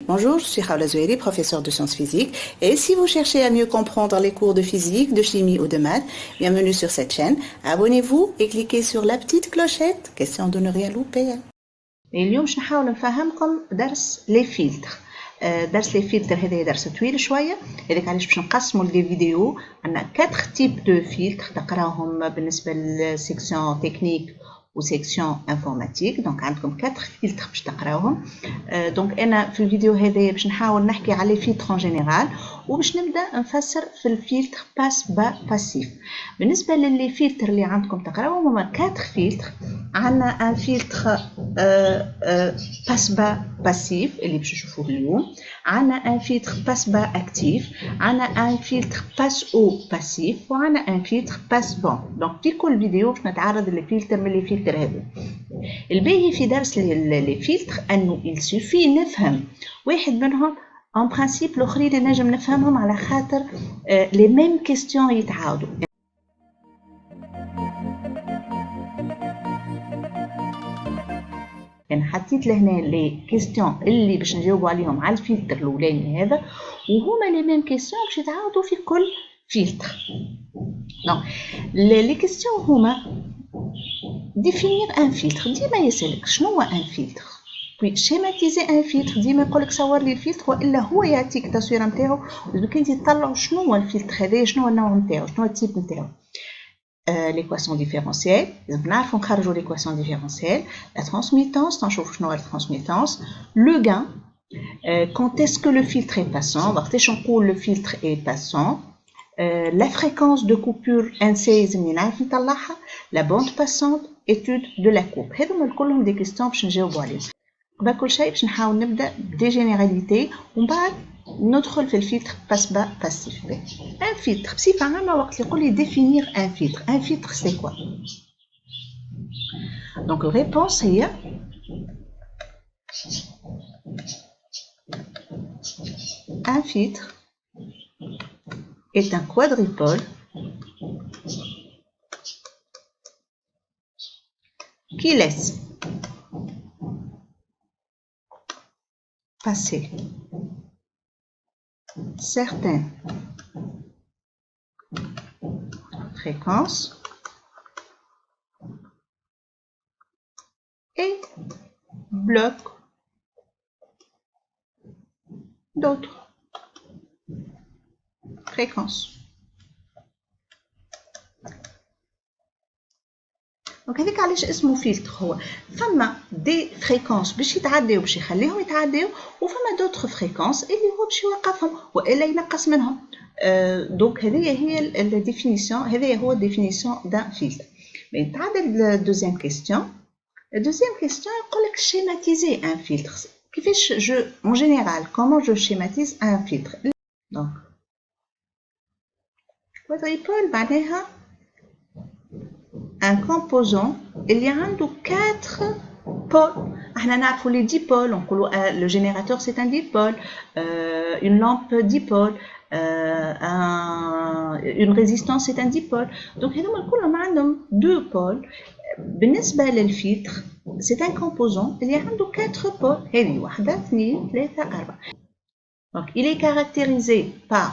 Bonjour, je suis Khawla Zouhiri, professeure de sciences physiques. Et si vous cherchez à mieux comprendre les cours de physique, de chimie ou de maths, bienvenue sur cette chaîne. Abonnez-vous et cliquez sur la petite clochette, question de ne rien louper. اليوم باش نحاول نفهمكم درس لي فيلتر. درس لي فيلتر هذا درس طويل شويه، هذاك علاش باش نقسموا لي فيديو. عندنا 4 تيب دو فيلتر تقراوهم بالنسبه للسيكسيون تكنيك وسيكسيون انفورماتيك. دونك عندكم 4 فيلتر باش تقراوهم. دونك انا في الفيديو هذا باش نحاول نحكي على لي فيلتر ان جينيرال، وباش نبدا نفسر في الفيلتر باس با باسيف. بالنسبه للي فيلتر اللي عندكم تقراوهم هما 4 فيلتر. عندنا ان فيلتر باس با باسيف اللي باش نشوفوه اليوم، عندنا ان فيلتر باس با اكتيف، عندنا ان فيلتر باس او باسيف، وعندنا ان فيلتر باس بون. دونك في كل فيديو باش نتعرض لفيلتر من لي فيلتر هذو. الباهي في درس لي فيلتر انه يسوفي نفهم واحد منهم ان برانسيب، الاخرين نجم نفهمهم على خاطر لي ميم كيستيون يتعاودوا. يعني حطيت لهنا لي كيستيون اللي باش نجاوبوا عليهم على الفلتر الاولاني هذا، وهما لي ميم كيستيون باش يتعاودوا في كل فلتر. دونك لي كيستيون هما ديفينير ان فلتر. ديما يسالك شنو هو ان فلتر، بي شيماتيزي ان فلتر. ديما يقولك صور لي الفلتر، والا هو يعطيك التصويره نتاعو، لازمك انت تطلعوا شنو هو الفلتر هذا، شنو هو النوع نتاعو، شنو هو التيب نتاعو. l'équation différentielle, nous avons خرجوا l'équation différentielle, la transmittance, نشوف شنو هي transmittance, le gain, quand est-ce que le filtre est passant, وقتاش نقول le filtre est passant, la fréquence de coupure NC لازم نعرف نطلعها, la bande passante, étude de la courbe. هذوما كلهم دي كيستيون باش نجاوبوا عليهم. قبل كل شيء باش نحاول نبدا بدي جينيراليتي ومن بعد ندخل في الفلتر باس با باسيف. ان فلتر بصفه عامه وقت يقول لي ديفينير ان فلتر، ان فلتر سي كوا؟ دونك الريبونس هي un filtre est un quadrupole qui laisse passer certaines fréquences et bloque d'autres fréquences. دونك هذيك علاش اسمه فلتر. هو فما دي فريكونس باش يتعداو باش يخليهم يتعداو، وفما دوطخ فريكونس اللي هو باش يوقفهم والا ينقص منهم. دونك هذه هي الديفينيسيون، هذا هو الديفينيسيون دان فلتر. مي نتعدل الدوزيام كيستيون. الدوزيام كيستيون يقول لك شيماتيزي ان فلتر. كيفاش جو اون جينيرال كومون جو شيماتيز ان فلتر. دونك كوادريبول معناها un composant اللي عنده 4 pôles. احنا نعرفوا les dipôles، نقولوا le générateur c'est un dipôle, une lampe dipôle, une résistance c'est un dipôle. donc هذوما كلهم عندهم 2 pôles. بالنسبه للفلتر c'est un composant اللي عنده 4 pôles. هذه 1 2 3 4. donc il est caractérisé par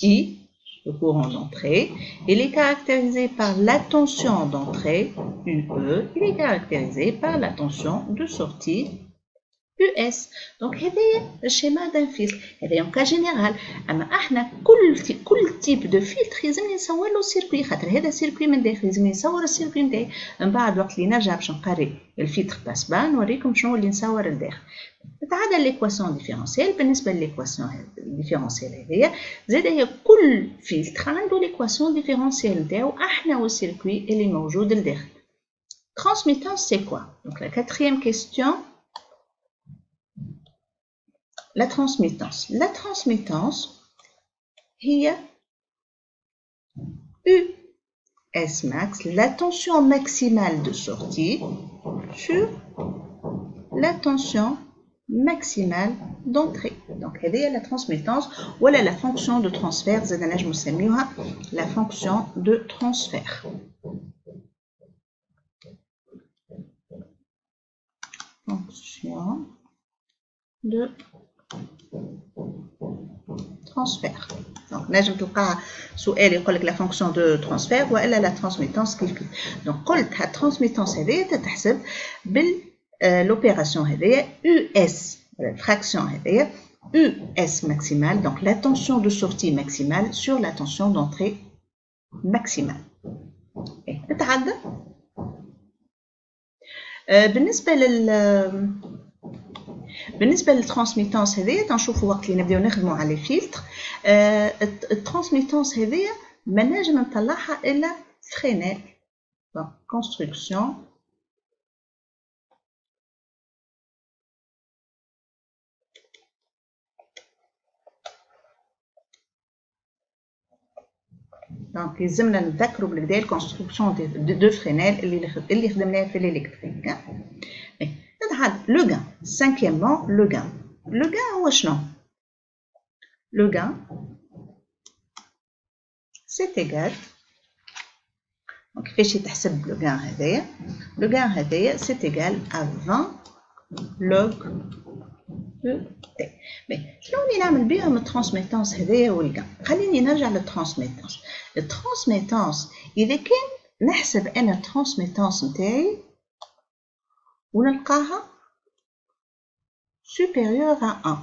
I, le courant d'entrée. Il est caractérisé par la tension d'entrée, UE. Il est caractérisé par la tension de sortie, US. Donc, c'est le schéma d'un filtre. C'est un cas général. Mais كل type de filtre لازم نصور له circuit. خاطر هذا circuit من داخل لازم نصور السيركوي من داخل. من بعد وقت اللي نرجع باش نقري الفلتر باس با نوريكم شنو اللي نصور لداخل. نتعادل ليكواسيون ديفيرونسيال. بالنسبه لليكواسيون ديفيرونسيال هذيا زاد هي كل فلتر عنده ليكواسيون ديفيرونسيال نتاعو احنا والسيركوي اللي موجود لداخل. ترانسميتانس سي كوا؟ دونك لا كاتريام كيستيون. La transmittance هي US max, la tension maximale de sortie sur la tension maximale d'entrée. Donc هذه la transmittance ولا la fonction de transfert. زاد نجم نسميوها la fonction de transfert. fonction fonction de transfert. Donc, نجم تلقى سؤال يقول لك la fonction de transfert وإلا la transmittance كيف كيف. Donc, قلت ها transmittance هذه تتحسب l'opération هذه US fraction هذه US maximale, donc la tension de sortie maximale sur la tension d'entrée maximale. نتعدى بالنسبة للترانسميتانس هذه تنشوفوا وقت اللي نبداو نخدموا على الفلتر الترانسميتانس هذه ما نجم نطلعها الا فرينال كونستركسيون دونك لازمنا نتذكروا بالكدا الكونستركسيون دو فرينال اللي خدمناها في الالكتريك. نتعاد لو غان cinquièmement لو غان هو شنو؟ لو غان c'est égal كيفاش يتحسب لو غان هذايا؟ لو غان هذايا c'est égal à 20 log de t. شنو اللي نعمل بهم الترانسميتانس هذايا والغان؟ خليني نرجع للترانسميتانس. الترانسميتانس اذا كان نحسب انا الترانسميتانس نتاعي ونلقاها supérieur à 1.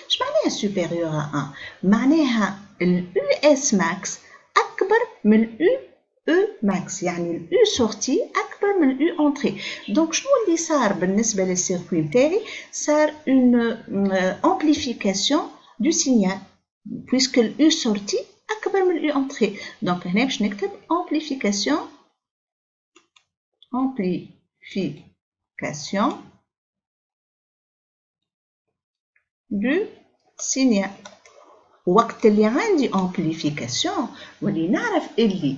اش معناها supérieur à 1؟ معناها ال US max أكبر من ال E max، يعني ال U sortie أكبر من ال U entrée. دونك شنو اللي صار بالنسبة للسيركوي نتاعي؟ صار une amplification du signal puisque ال U sortie أكبر من ال U entrée. دونك هنا باش نكتب amplification du signal. وقت اللي عندي amplification واللي نعرف اللي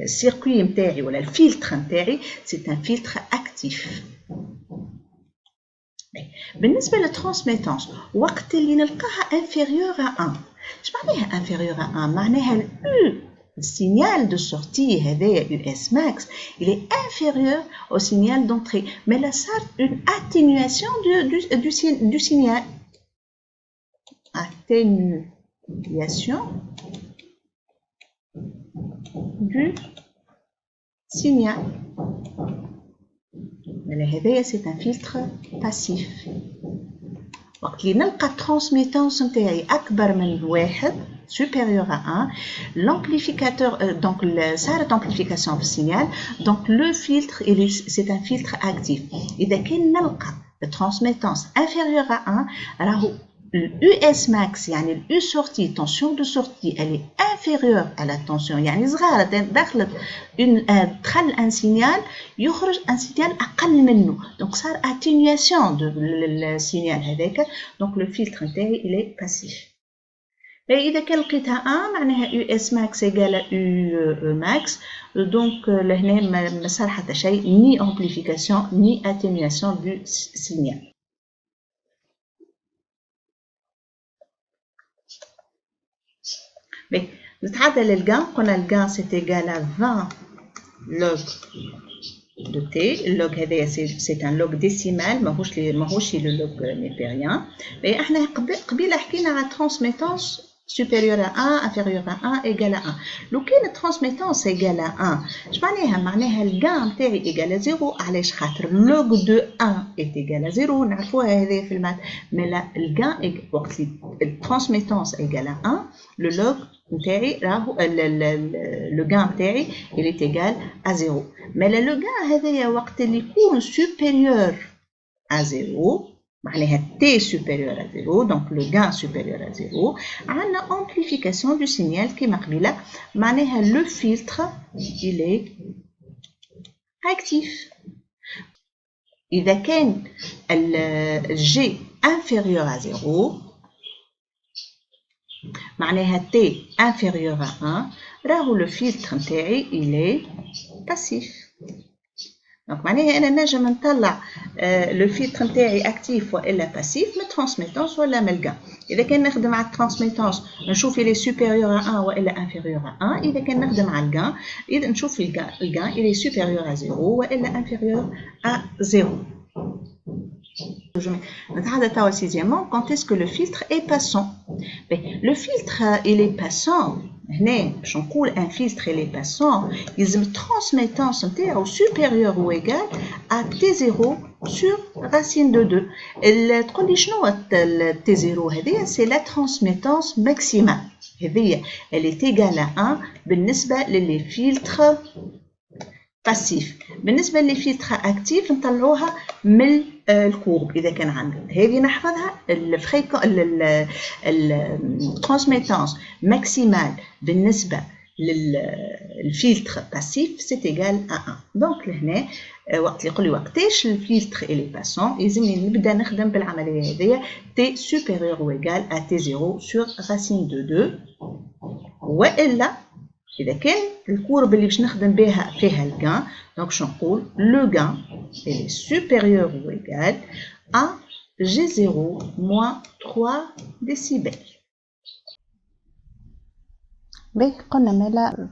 السيركوي نتاعي ولا الفلتر نتاعي c'est un filtre actif. بالنسبة للترانسميتانس وقت اللي نلقاها inférieur à 1. اش معناها inférieur à 1؟ معناها ال U السينيال دو sortie هذايا US max il est inférieur au signal d'entrée. mais là صارت une atténuation du signal. Atténuation du signal. هذايا c'est un filtre passif. وقت اللي نلقى الترانسميتانس نتاعي أكبر من 1 supérieur à 1 l'amplificateur donc صارت amplification في السينيال donc le filtre c'est un filtre actif. إذا كان نلقى الترانسميتانس inférieur à 1 راهو US max يعني ال U sortie tension de sortie elle est inférieure à la tension يعني صغيرة دخلت دخل ان سينيال يخرج ان سينيال أقل منه دونك صار atténuation للسينيال هذاك دونك لو فلتر نتاعي il est passif. إذا كان لقيتها 1 معناها US max égale U max دونك لهنا ما صار حتى شيء ni amplification ni atténuation du signal. نتعدى للغان قلنا الغان c'est égal à 20 log de t. اللوغ هذايا c'est un log décimal ماهوش le log népérien. احنا قبيله حكينا على transmittance supérieur à 1 inférieur à 1 égal à 1. لو كان transmittance égal à 1 اش معناها الغان نتاعي égal à 0 علاش خاطر log de 1 est égal à 0 نعرفوها هذه في المات. mais là الغان وقت transmittance égal à 1 le log نتاعي راهو لو غان نتاعي il est égal à 0. mais là le gain هذايا وقت اللي يكون supérieur à 0 معناها t supérieur à 0 donc le gain supérieur à 0 عندنا amplification du signal كيما قبيله معناها le filtre il est actif. إذا كان G inférieur à 0 معناها t inférieur à 1 راهو le filtre نتاعي il est passif. دونك معناها انا نجم نطلع لو فيلتر نتاعي اكتيف والا باسيف من ترانسميتانس ولا من الغان. اذا كان نخدم على الترانسميتانس نشوف لي سوبيريور ا 1 والا انفيريور ا 1. اذا كان نخدم على الغان اذا نشوف الغان لي سوبيريور ا 0 والا انفيريور ا 0. Sixièmement, quand est-ce que le filtre est passant? Le filtre, il est passant. Je نقول un filtre il est passant. Il transmittance supérieure ou égale à T0 sur racine de 2. تقول لي شنو T0 هذه؟ C'est la transmittance maximale. Elle est égale à 1 بالنسبة للي filtres passif. بالنسبة للفلتر اكتيف نطلعوها من الكورب اذا كان عندنا. هذه نحفظها الترانسميتانس ماكسيمال بالنسبة للفلتر باسيف سي ايغال ا 1. دونك لهنا وقت اللي يقول لي وقتاش الفلتر اللي باسون يلزمني نبدا نخدم بالعمليه هذيا تي سوبيريور او ايغال ا تي 0 سور راسين دو 2 والا إذا كان الكورب اللي باش نخدم بها فيها الغان دونك شنو نقول لو غان est supérieur ou égal à G0 moins 3 décibels. قلنا مالا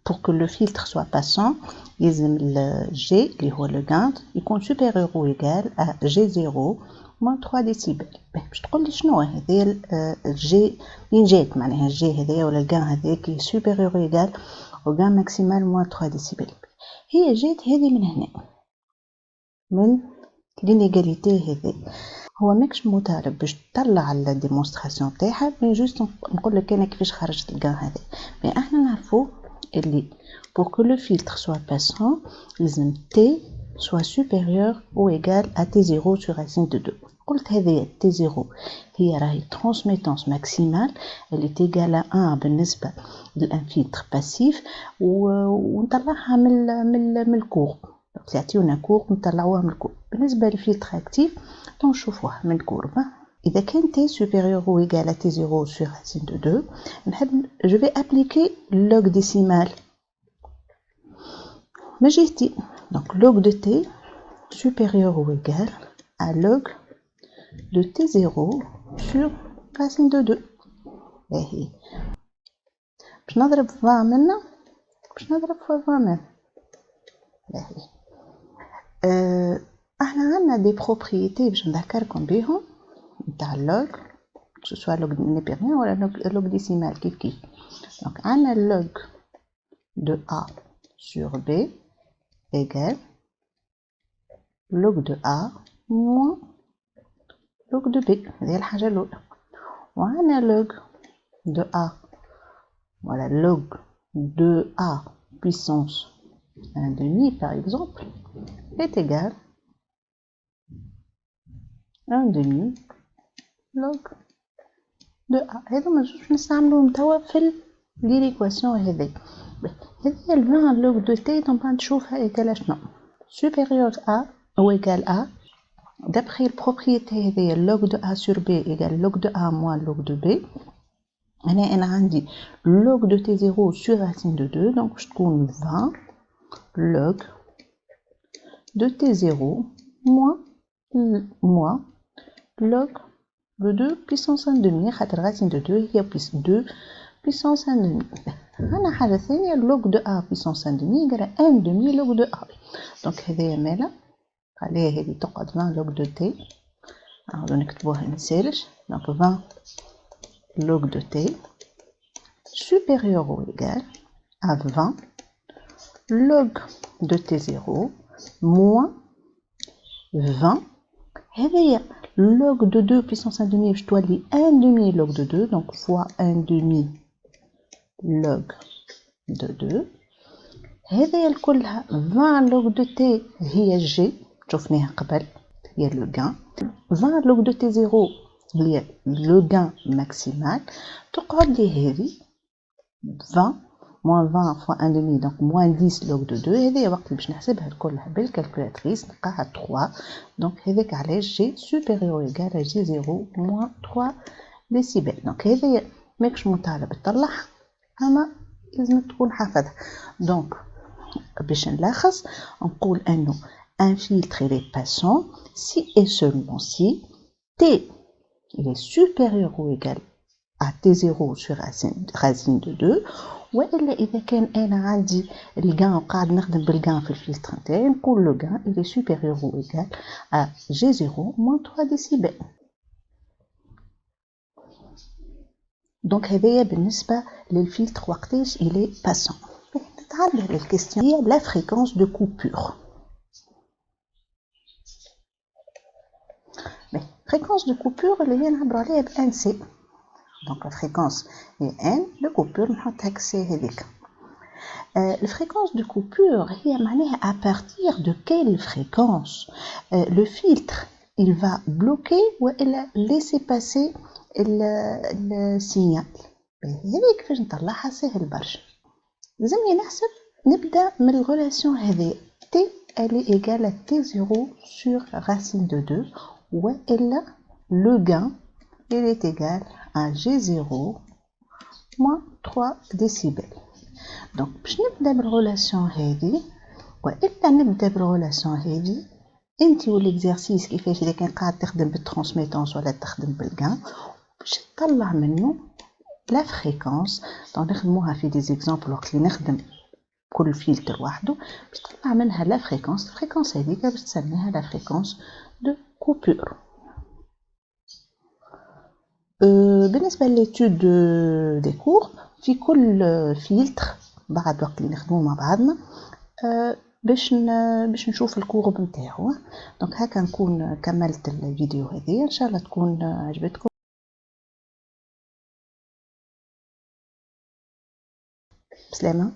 pour que le filtre soit passant يلزم le G اللي هو le gain يكون supérieur ou égal à G0 moins 3 décibels. باش تقول لي شنو هذه الجي من جات معناها الجي هذايا ولا الغان هذايا كي supérieur ou égal au gain maximal moins 3 décibels. هي جات هذه من هنا من l'inégalité هذه. هو ماكش مطالب باش تطلع على الديمونستراسيون تاعها مي جوست نقول لك انا كيفاش خرجت الغان هذا. مي احنا نعرفوا اللي pour que le filtre soit passant لازم T soit supérieur ou égal à T0 sur racine de 2. قلت هذه T0 هي راهي transmittance maximale elle est égale à 1 بالنسبة للان filtre passif ونطلعها من الكورب. يعطيونا كورب نطلعوها من الكورب. بالنسبة للفلتر اكتيف نشوفوها من الكورب. إذا كان T supérieur ou égal à T0 sur racine de 2 je vais appliquer log décimal ما جهتي. donc log de T supérieur ou égal à log de T0 sur racine de 2. باهي باش نضرب 20 منا باش نضرب في 20 منا. باهي احنا عندنا دي بروبريتي باش نذكركم بيهم نتاع اللوغ que ce soit log népérien ولا log décimal كيف كيف. donc عندنا log de A sur B égale log de A moins log de B. هذه الحاجة الأولى. وعندنا log de A voilà log de A puissance 1 demi par exemple est égal à 1 demi log de A. هذا ما نجوش نستعملوهم توا في l'équation هذه. هذه ال 20 log de T نبقى نشوفها égal شنو supérieur à ou égal à d'après la propriété هذه log de A sur B égale log de A moins log de B. أنا عندي log de T0 sur racine de 2 donc je تكون 20 log de T0 moins log de 2 puissance 1 demi خاطر racine de 2 هي 2 puissance 1 demi. أنا حاجة ثانية log de A puissance 1 demi égale 1 demi log de A. donc هذه مالا خليها هذه تقعد 20 log de T نعاودو نكتبوها نسالش. donc 20 log de T supérieur ou égal à 20 log de T0 moins 20 هذه log de 2 puissance 1 demi باش تولي 1 demi log de 2 donc fois 1 demi log de 2. هذه الكلها 20 log de T هي G شفناها قبل هي le gain. 20 log de T0 هي le gain maximal. تقعد لي هذه 20 moins 20 fois 1 demi donc moins 10 log de 2. هذه وقت اللي باش نحسبها كلها بالكالكولاتريس نلقاها 3 donc هذاك علاش G supérieur ou égal à G0 moins 3 décibels. donc هذه ماكش مطالب تطلعها اما لازم تكون حافظها. donc باش نلخص نقول انه un filtre il est passant si et seulement si T il est supérieur ou égal à T0 sur racine de 2 وإلا إذا كان أنا عندي الغان وقاعد نخدم بالغان في الفلتر نتاعي نقول لو غان il est supérieur ou égal à G0 moins 3 décibels. Donc هذايا بالنسبة للفلتر وقتاش il est passant. نتعدى الكيستيون هي la fréquence de coupure. Fréquence de coupure اللي هي نعبروا عليها ب NC. Donc la fréquence est N, le coupure نحط هاك C هذيك. La fréquence de coupure هي معناها à partir de quelle fréquence le filtre il va bloquer ou laisser passer le signal. هذيك كيفاش نطلعها سهل برشا. لازمني نحسب نبدا من الريلاسيون هذه T elle est égale à T0 sur racine de 2 ou le gain il est égal à G0 moins 3 décibels. Donc باش نبدا بالريلاسيون هذه والا نبدا بالريلاسيون هذه انت والاكزرسيس كيفاش اذا كان قاعد تخدم بالترانسميتونس ولا تخدم بالغان باش تطلع منه لا فريكونس. دونك نخدموها في دي زيكزامبل وقت اللي نخدم كل فلتر وحده باش تطلع منها لا فريكونس. الفريكونس هذيك باش تسميها لا فريكونس دو كوبور. بالنسبه لليتود دي كورب في كل فلتر بعد وقت اللي نخدمو مع بعضنا باش نشوف الكورب نتاعو. دونك هكا نكون كملت الفيديو هذه ان شاء الله تكون عجبتكم. بسلامه.